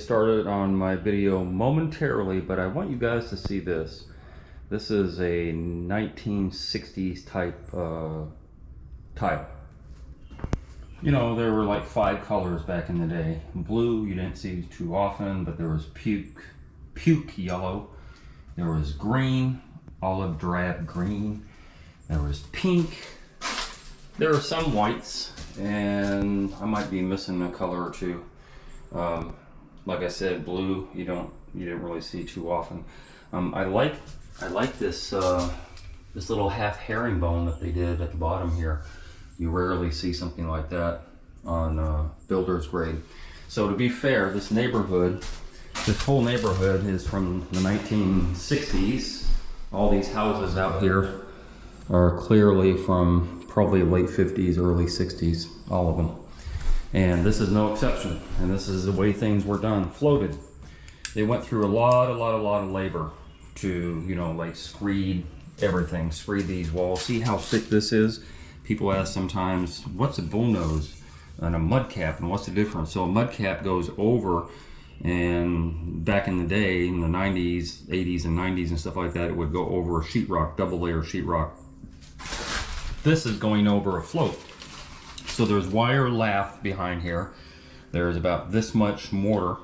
started on my video momentarily, but I want you guys to see this. This is a 1960s type tile. You know, there were like 5 colors back in the day. Blue you didn't see too often, but there was puke yellow. There was green, olive drab green. There was pink. There are some whites, and I might be missing a color or two. Like I said, blue you didn't really see too often. I like this this little half herringbone that they did at the bottom here. You rarely see something like that on builder's grade. So to be fair, this whole neighborhood is from the 1960s. All these houses out here are clearly from probably late 50s, early 60s, all of them. And this is no exception. And this is the way things were done, floated. They went through a lot of labor to, you know, like screed everything, screed these walls. See how thick this is? People ask sometimes, what's a bullnose and a mud cap, and what's the difference? So a mud cap goes over, and back in the day, in the 90s, 80s and 90s and stuff like that, it would go over a sheetrock, double layer sheetrock. This is going over a float. So there's wire lath behind here. There's about this much mortar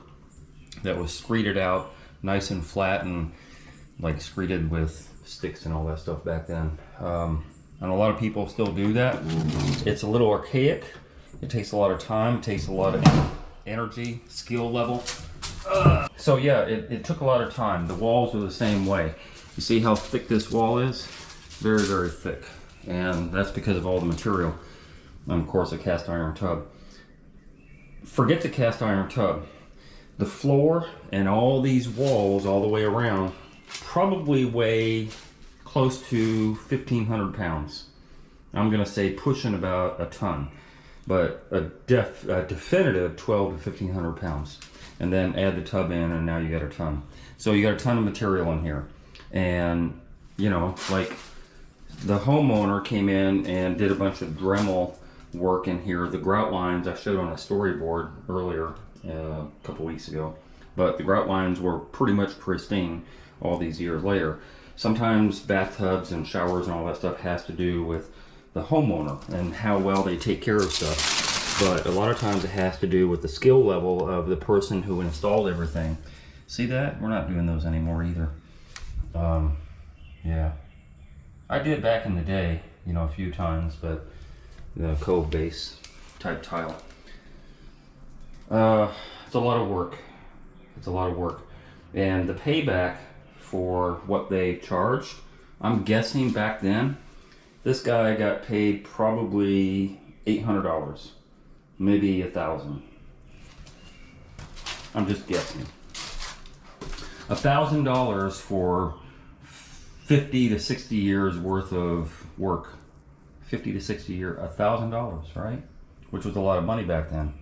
that was screeded out nice and flat, and like screeded with sticks and all that stuff back then. And a lot of people still do that. It's a little archaic. It takes a lot of time. It takes a lot of energy, skill level. So yeah, it took a lot of time. The walls are the same way. You see how thick this wall is? Very, very thick. And that's because of all the material. And of course, a cast iron tub. Forget the cast iron tub. The floor and all these walls all the way around probably weigh close to 1,500 pounds. I'm gonna say pushing about a ton, but a definitive 12 to 1,500 pounds. And then add the tub in, and now you got a ton. So you got a ton of material in here. And you know, like the homeowner came in and did a bunch of Dremel work in here. The grout lines I showed on a storyboard earlier, a couple weeks ago, but the grout lines were pretty much pristine all these years later. Sometimes bathtubs and showers and all that stuff has to do with the homeowner and how well they take care of stuff, but a lot of times it has to do with the skill level of the person who installed everything. See that? We're not doing those anymore either. Yeah, I did back in the day, you know, a few times, but the cove base type tile. It's a lot of work. It's a lot of work. And the payback for what they charged, I'm guessing back then, this guy got paid probably $800, maybe $1,000. I'm just guessing. $1,000 for 50 to 60 years worth of work. 50 to 60 years, $1,000, right? Which was a lot of money back then.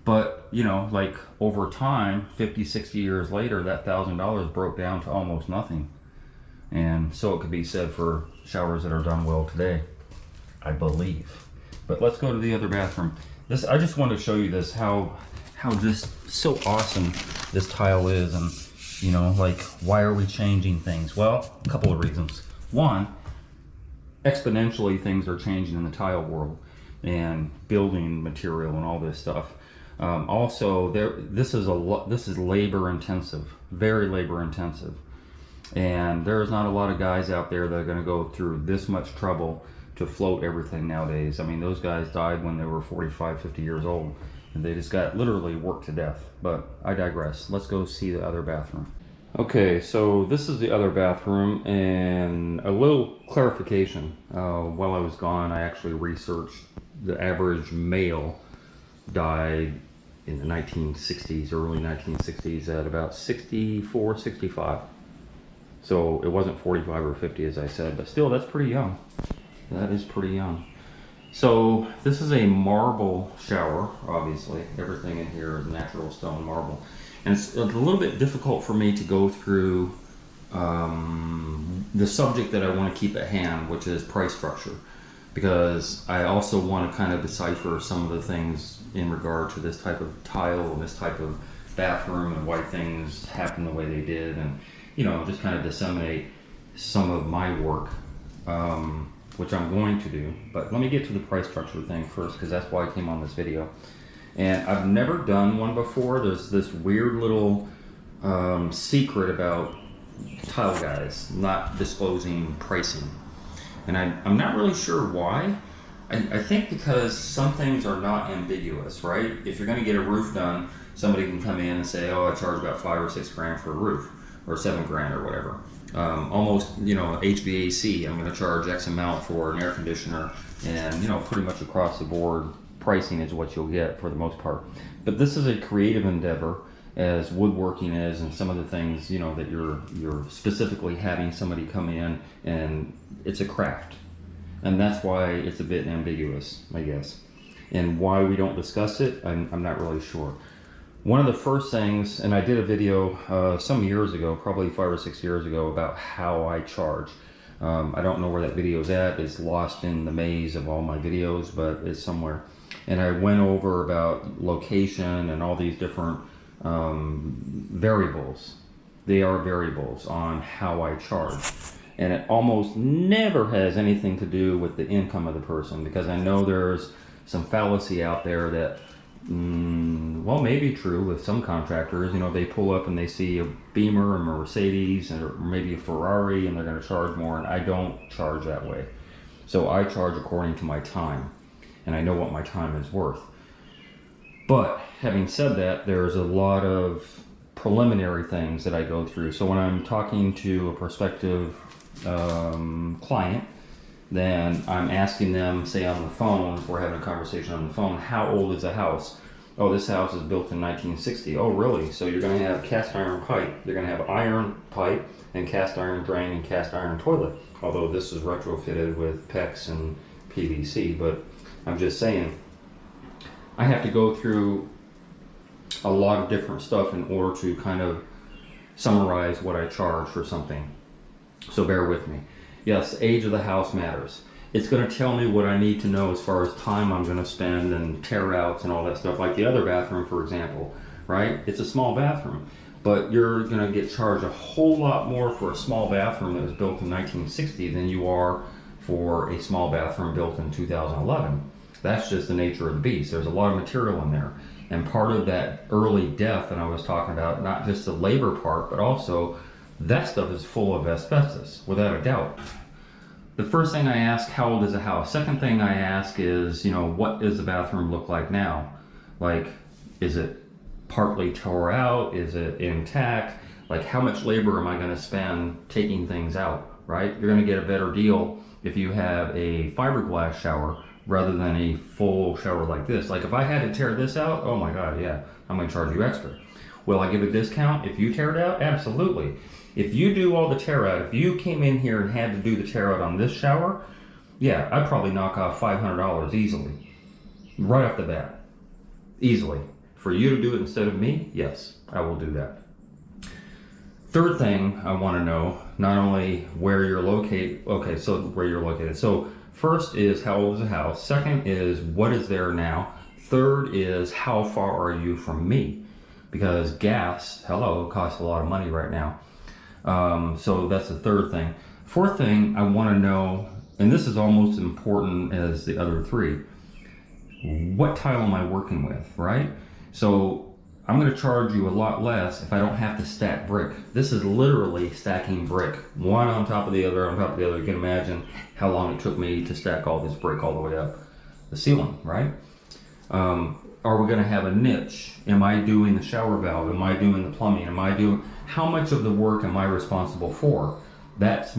But, you know, like over time, 50, 60 years later, that $1,000 broke down to almost nothing. And so it could be said for showers that are done well today, I believe. But let's go to the other bathroom. This, I just wanted to show you this, how just so awesome this tile is. And, you know, like, why are we changing things? Well, a couple of reasons. One, exponentially things are changing in the tile world and building material and all this stuff. Also, this is labor intensive, very labor intensive, and there's not a lot of guys out there that are going to go through this much trouble to float everything nowadays. I mean, those guys died when they were 45, 50 years old, and they just got literally worked to death. But I digress. Let's go see the other bathroom. Okay, so this is the other bathroom, and a little clarification. While I was gone, I actually researched the average male died in the 1960s, early 1960s, at about 64, 65. So it wasn't 45 or 50 as I said, but still that's pretty young. That is pretty young. So this is a marble shower, obviously. Everything in here is natural stone marble. And it's a little bit difficult for me to go through the subject that I want to keep at hand, which is price structure, because I also want to kind of decipher some of the things in regard to this type of tile and this type of bathroom and why things happen the way they did, and just kind of disseminate some of my work, which I'm going to do. But let me get to the price structure thing first, because that's why I came on this video. And I've never done one before. There's this weird little secret about tile guys not disclosing pricing, and I'm not really sure why. I think because some things are not ambiguous, right? If you're going to get a roof done, somebody can come in and say, oh, I charge about 5 or 6 grand for a roof, or 7 grand or whatever. Almost, HVAC, I'm going to charge X amount for an air conditioner, and pretty much across the board pricing is what you'll get for the most part. But this is a creative endeavor, as woodworking is, and some of the things that you're specifically having somebody come in, and it's a craft, and that's why it's a bit ambiguous, I guess. And why we don't discuss it, I'm not really sure. One of the first things, and I did a video some years ago, probably 5 or 6 years ago, about how I charge. I don't know where that video's at. It's lost in the maze of all my videos, but it's somewhere. And I went over about location and all these different variables. They are variables on how I charge, and it almost never has anything to do with the income of the person, because I know there's some fallacy out there that well, maybe true with some contractors. They pull up and they see a Beamer, a Mercedes, or maybe a Ferrari, and they're going to charge more, and I don't charge that way. So I charge according to my time, and I know what my time is worth. But having said that, there's a lot of preliminary things that I go through. So when I'm talking to a prospective client, then I'm asking them, say on the phone, if we're having a conversation on the phone, how old is the house? Oh, this house is built in 1960. Oh, really? So you're going to have cast iron pipe. You're going to have iron pipe and cast iron drain and cast iron toilet. Although this is retrofitted with PEX and PVC, but I'm just saying, I have to go through a lot of different stuff in order to kind of summarize what I charge for something. So bear with me. Yes, age of the house matters. It's going to tell me what I need to know as far as time I'm going to spend and tear outs and all that stuff. Like the other bathroom, for example, right? It's a small bathroom, but you're going to get charged a whole lot more for a small bathroom that was built in 1960 than you are for a small bathroom built in 2011. That's just the nature of the beast. There's a lot of material in there. And part of that early death that I was talking about, not just the labor part, but also that stuff is full of asbestos, without a doubt. The first thing I ask, how old is the house? Second thing I ask is, what does the bathroom look like now? Like, is it partly tore out? Is it intact? Like, how much labor am I going to spend taking things out, right? You're going to get a better deal if you have a fiberglass shower rather than a full shower like this. Like, if I had to tear this out, oh my God, yeah, I'm going to charge you extra. Will I give a discount if you tear it out? Absolutely. If you do all the tear out, if you came in here and had to do the tear out on this shower, yeah, I'd probably knock off $500 easily, right off the bat, easily. For you to do it instead of me, yes, I will do that. Third thing I want to know, not only where you're located, okay, so where you're located. So first is how old is the house? Second is what is there now? Third is how far are you from me? Because gas, hello, costs a lot of money right now. So that's the third thing. Fourth thing I want to know, and this is almost as important as the other three, what tile am I working with, right? So I'm going to charge you a lot less if I don't have to stack brick. This is literally stacking brick, one on top of the other on top of the other. You can imagine how long it took me to stack all this brick all the way up the ceiling, right? Are we going to have a niche? Am I doing the shower valve? Am I doing the plumbing? How much of the work am I responsible for? That's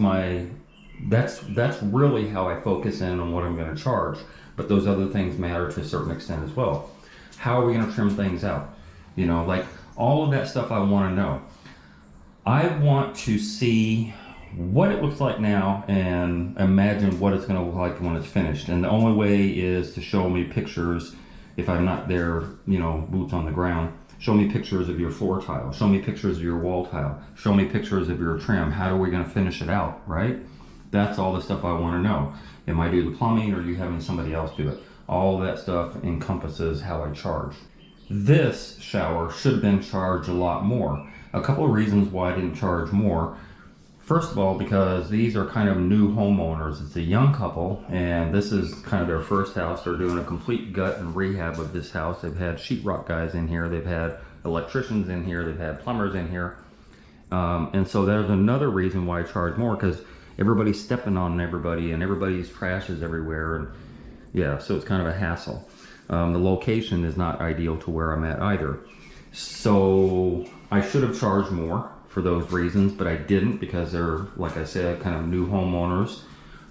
really how I focus in on what I'm going to charge. But those other things matter to a certain extent as well. How are we going to trim things out? Like all of that stuff I want to know. I want to see what it looks like now and imagine what it's going to look like when it's finished. And the only way is to show me pictures. If I'm not there, boots on the ground, show me pictures of your floor tile, show me pictures of your wall tile, show me pictures of your trim. How are we going to finish it out, right? That's all the stuff I want to know. Am I doing the plumbing or are you having somebody else do it? All that stuff encompasses how I charge. This shower should have been charged a lot more. A couple of reasons why I didn't charge more. First of all, because these are kind of new homeowners. It's a young couple, and this is kind of their first house. They're doing a complete gut and rehab of this house. They've had sheetrock guys in here. They've had electricians in here. They've had plumbers in here. And so there's another reason why I charge more, because everybody's stepping on everybody, and everybody's trash is everywhere. And yeah, so it's kind of a hassle. The location is not ideal to where I'm at either. So I should have charged more for those reasons, but I didn't, because they're, like I said, kind of new homeowners.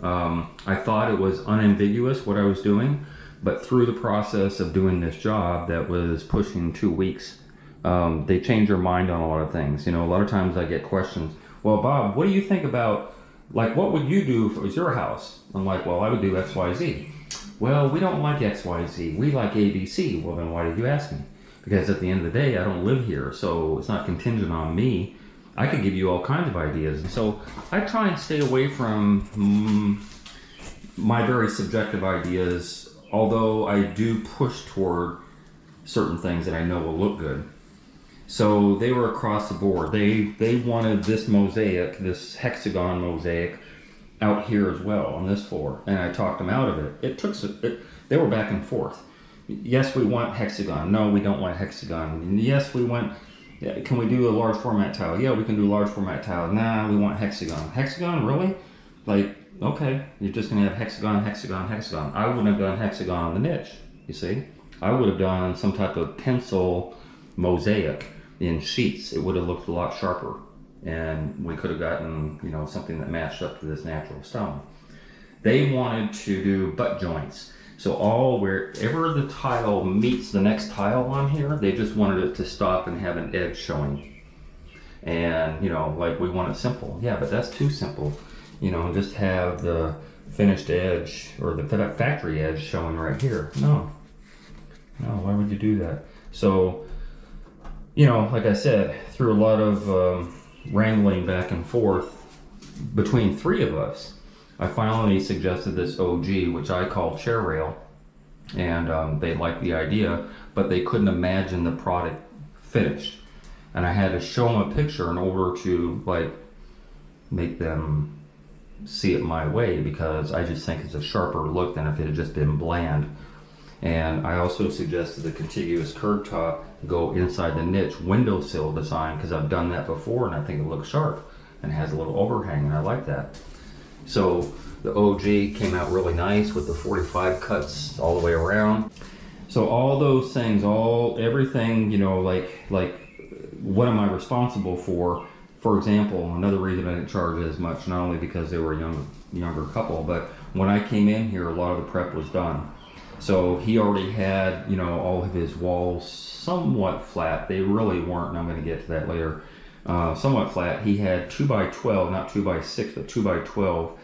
I thought it was unambiguous what I was doing, but through the process of doing this job that was pushing 2 weeks, they change their mind on a lot of things. You know, a lot of times I get questions, well, Bob, what do you think about, like, what would you do if it was your house? I'm like, well, I would do X, Y, Z. Well, we don't like X, Y, Z. We like A, B, C. Well, then why did you ask me? Because at the end of the day, I don't live here, so it's not contingent on me. I could give you all kinds of ideas. And so I try and stay away from my very subjective ideas, although I do push toward certain things that I know will look good. So they were across the board. They wanted this mosaic, this hexagon mosaic, out here as well on this floor, and I talked them out of it. They were back and forth. Yes, we want hexagon. No, we don't want hexagon. And yes, we want. Can we do a large format tile? Yeah, we can do large format tile. Nah, we want hexagon. Hexagon, really? Like, okay, you're just gonna have hexagon, hexagon, hexagon. I wouldn't have done hexagon on the niche. You see, I would have done some type of pencil mosaic in sheets. It would have looked a lot sharper, and we could have gotten, you know, something that matched up to this natural stone. They wanted to do butt joints. So wherever the tile meets the next tile on here, they just wanted it to stop and have an edge showing. And, you know, like, we want it simple. Yeah, but that's too simple. You know, just have the finished edge or the factory edge showing right here. No, why would you do that? So, you know, like I said, through a lot of wrangling back and forth between three of us, I finally suggested this OG, which I call chair rail, and they liked the idea, but they couldn't imagine the product finished. And I had to show them a picture in order to, like, make them see it my way, because I just think it's a sharper look than if it had just been bland. And I also suggested the contiguous curb top go inside the niche windowsill design, because I've done that before and I think it looks sharp and has a little overhang, and I like that. So the OG came out really nice with the 45 cuts all the way around. So all those things, everything, you know, like what am I responsible for? For example, another reason I didn't charge as much, not only because they were a younger couple, but when I came in here, a lot of the prep was done. So he already had, you know, all of his walls somewhat flat. They really weren't, and I'm going to get to that later. Somewhat flat. He had 2x12, not 2x6, but 2x12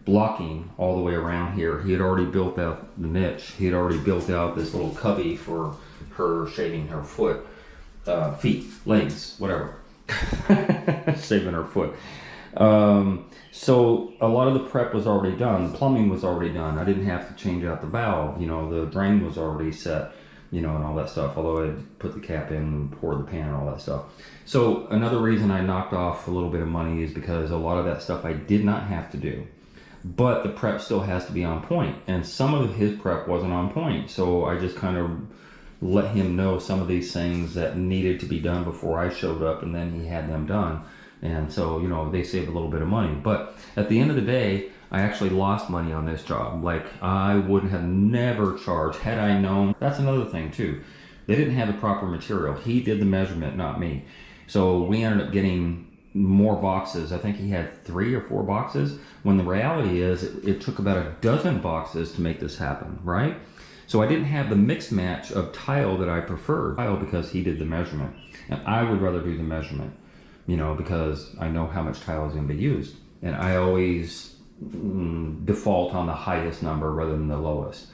blocking all the way around here. He had already built out the niche. He had already built out this little cubby for her shaving her foot, feet, legs, whatever. Shaving her foot. So a lot of the prep was already done. The plumbing was already done. I didn't have to change out the valve. You know, the drain was already set, you know, and all that stuff. Although I put the cap in and poured the pan and all that stuff. So another reason I knocked off a little bit of money is because a lot of that stuff I did not have to do. But the prep still has to be on point. And some of his prep wasn't on point. So I just kind of let him know some of these things that needed to be done before I showed up, and then he had them done. And so, you know, they saved a little bit of money. But at the end of the day, I actually lost money on this job. Like, I wouldn't have never charged had I known. That's another thing too. They didn't have the proper material. He did the measurement, not me. So we ended up getting more boxes. I think he had 3 or 4 boxes, when the reality is it took about a dozen boxes to make this happen, right? So I didn't have the mix match of tile that I preferred, because he did the measurement. And I would rather do the measurement, you know, because I know how much tile is going to be used. And I always default on the highest number rather than the lowest.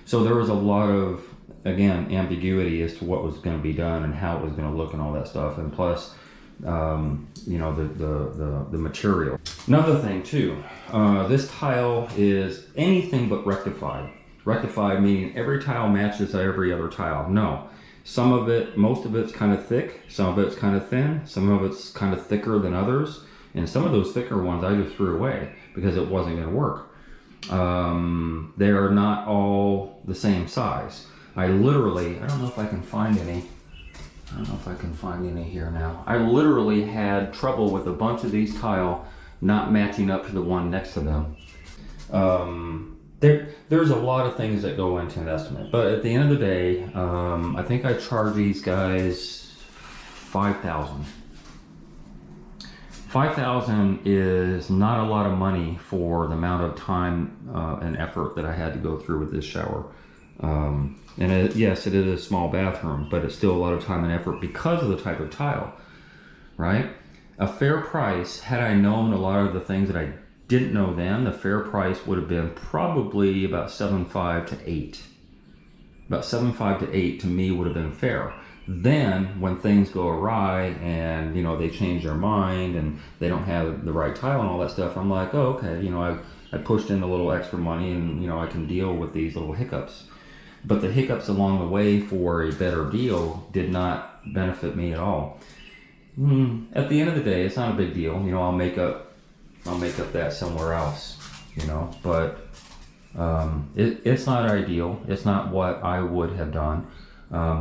So there was a lot of, again, ambiguity as to what was going to be done and how it was going to look and all that stuff. And plus, you know, the material. Another thing too, this tile is anything but rectified. Rectified meaning every tile matches every other tile. No. Some of it, most of it's kind of thick, some of it's kind of thin, some of it's kind of thicker than others, and some of those thicker ones I just threw away because it wasn't going to work. They are not all the same size. I literally, I don't know if I can find any. I don't know if I can find any here now. I literally had trouble with a bunch of these tile not matching up to the one next to them. There's a lot of things that go into an estimate, but at the end of the day, I think I charge these guys $5,000. $5,000 is not a lot of money for the amount of time and effort that I had to go through with this shower. Yes, it is a small bathroom, but it's still a lot of time and effort because of the type of tile, right? A fair price, had I known a lot of the things that I didn't know then, the fair price would have been probably about $7.5 to $8. About $7.5 to $8 to me would have been fair. Then when things go awry and they change their mind and they don't have the right tile and all that stuff, I'm like, oh, okay, I pushed in a little extra money and I can deal with these little hiccups. But the hiccups along the way for a better deal did not benefit me at all. At the end of the day, it's not a big deal. I'll make up that somewhere else, but it's not ideal. It's not what I would have done.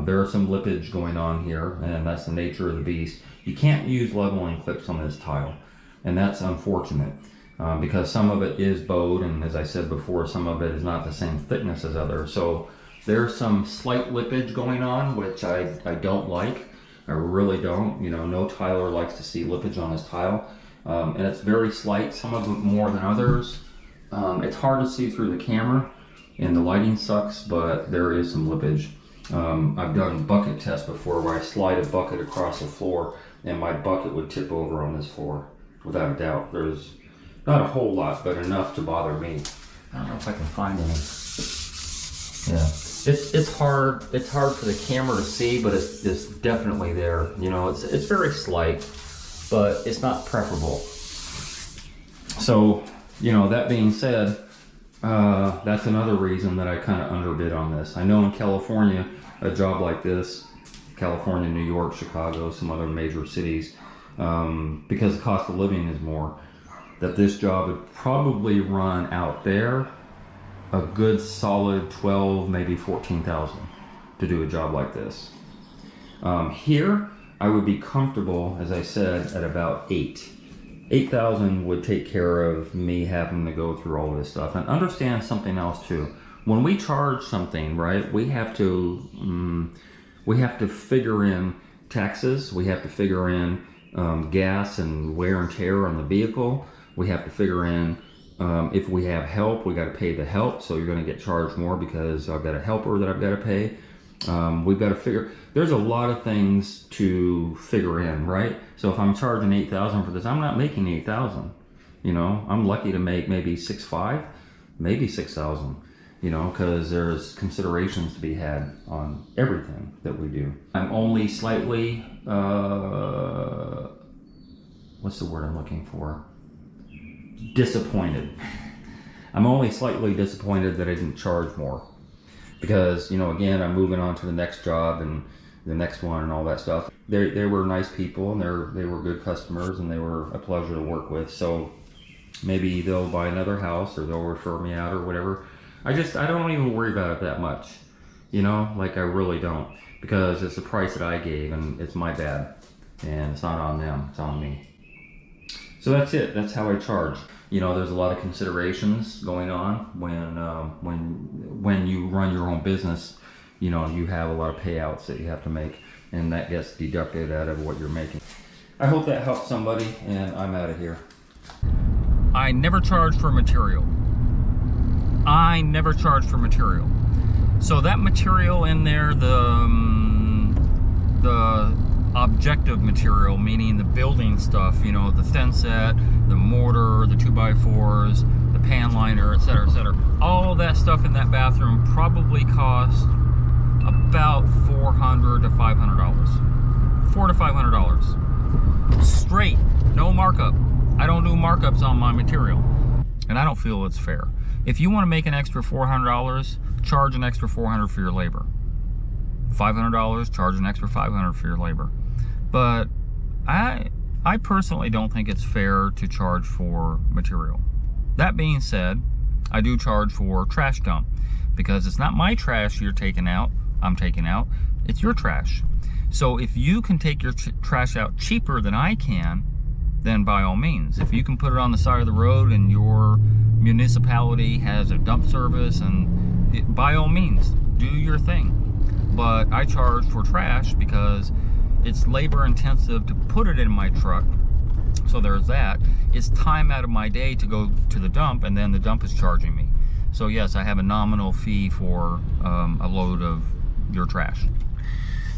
There are some lippage going on here, and that's the nature of the beast. You can't use leveling clips on this tile, and that's unfortunate because some of it is bowed, and as I said before, some of it is not the same thickness as others. So there's some slight lippage going on, which I don't like. I really don't. No tiler likes to see lippage on his tile. And it's very slight, some of it more than others. It's hard to see through the camera, and the lighting sucks, but there is some lippage. I've done bucket tests before where I slide a bucket across the floor, and my bucket would tip over on this floor, without a doubt. There's not a whole lot, but enough to bother me. I don't know if I can find any. Yeah. It's hard for the camera to see, but it's definitely there. It's very slight, but it's not preferable. So, that being said, that's another reason that I kind of underbid on this. I know in California, a job like this, California, New York, Chicago, some other major cities, because the cost of living is more, that this job would probably run out there a good solid 12, maybe 14,000 to do a job like this. Here, I would be comfortable, as I said, at about 8,000 would take care of me having to go through all of this stuff. And understand something else too. When we charge something, right, we have to figure in taxes. We have to figure in gas and wear and tear on the vehicle. We have to figure in if we have help, we got to pay the help. So you're going to get charged more because I've got a helper that I've got to pay. We've got to figure, there's a lot of things to figure in, right? So if I'm charging 8,000 for this, I'm not making 8,000, I'm lucky to make maybe 6,500, maybe 6,000, because there's considerations to be had on everything that we do. I'm only slightly, what's the word I'm looking for? Disappointed. I'm only slightly disappointed that I didn't charge more. Because, again, I'm moving on to the next job and the next one and all that stuff. They were nice people, and they were good customers, and they were a pleasure to work with. So maybe they'll buy another house, or they'll refer me out, or whatever. I don't even worry about it that much. Like I really don't. Because it's the price that I gave, and it's my bad. And it's not on them, it's on me. So that's it. That's how I charge. There's a lot of considerations going on when you run your own business. You have a lot of payouts that you have to make, and that gets deducted out of what you're making. I hope that helps somebody, and I'm out of here. I never charge for material. So that material in there, the objective material, meaning the building stuff, the thin set, the mortar, the 2x4s, the pan liner, etc., etc. All that stuff in that bathroom probably cost about $400 to $500. $400 to $500. Straight, no markup. I don't do markups on my material. and I don't feel it's fair. If you want to make an extra $400, charge an extra $400 for your labor. $500, charge an extra $500 for your labor. But I personally don't think it's fair to charge for material. That being said, I do charge for trash dump, because it's not my trash I'm taking out, it's your trash. So if you can take your trash out cheaper than I can, then by all means. If you can put it on the side of the road and your municipality has a dump service, and by all means, do your thing. But I charge for trash because it's labor intensive to put it in my truck. So there's that. It's time out of my day to go to the dump, and then the dump is charging me. So yes, I have a nominal fee for a load of your trash.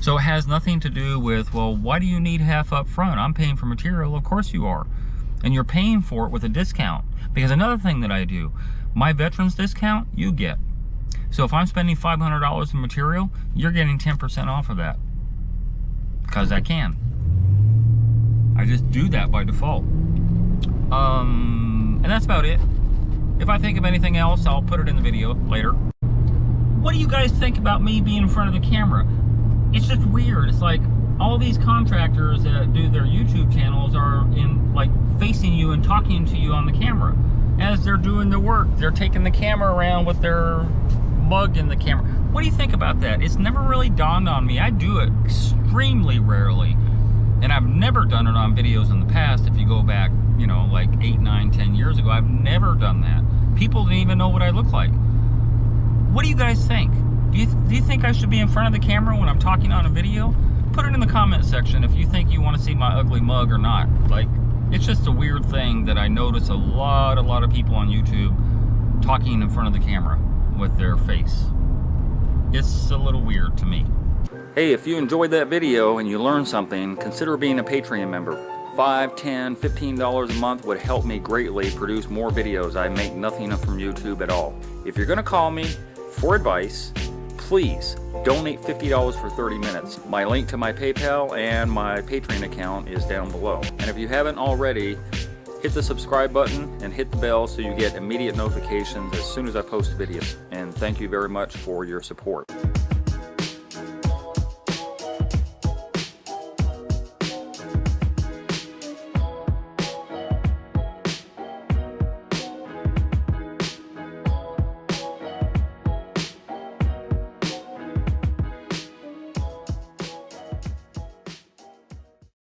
So it has nothing to do with, well, why do you need half up front? I'm paying for material. Of course you are. And you're paying for it with a discount. Because another thing that I do, my veterans discount, you get. So if I'm spending $500 in material, you're getting 10% off of that. Because I can. I just do that by default. And that's about it. If I think of anything else, I'll put it in the video later. What do you guys think about me being in front of the camera? It's just weird. It's like all these contractors that do their YouTube channels are facing you and talking to you on the camera. As they're doing the work, they're taking the camera around with their mug in the camera. What do you think about that? It's never really dawned on me. I do it extremely rarely. And I've never done it on videos in the past. If you go back, you know, like 8, 9, 10 years ago, I've never done that. People didn't even know what I look like. What do you guys think? Do you think I should be in front of the camera when I'm talking on a video? Put it in the comment section if you think you want to see my ugly mug or not. Like, it's just a weird thing that I notice a lot of people on YouTube talking in front of the camera with their face. It's a little weird to me. Hey, if you enjoyed that video and you learned something, consider being a Patreon member. $5, $10, $15 a month would help me greatly produce more videos. I make nothing from YouTube at all. If you're gonna call me for advice, please donate $50 for 30 minutes. My link to my PayPal and my Patreon account is down below. And if you haven't already, hit the subscribe button and hit the bell so you get immediate notifications as soon as I post videos. And thank you very much for your support.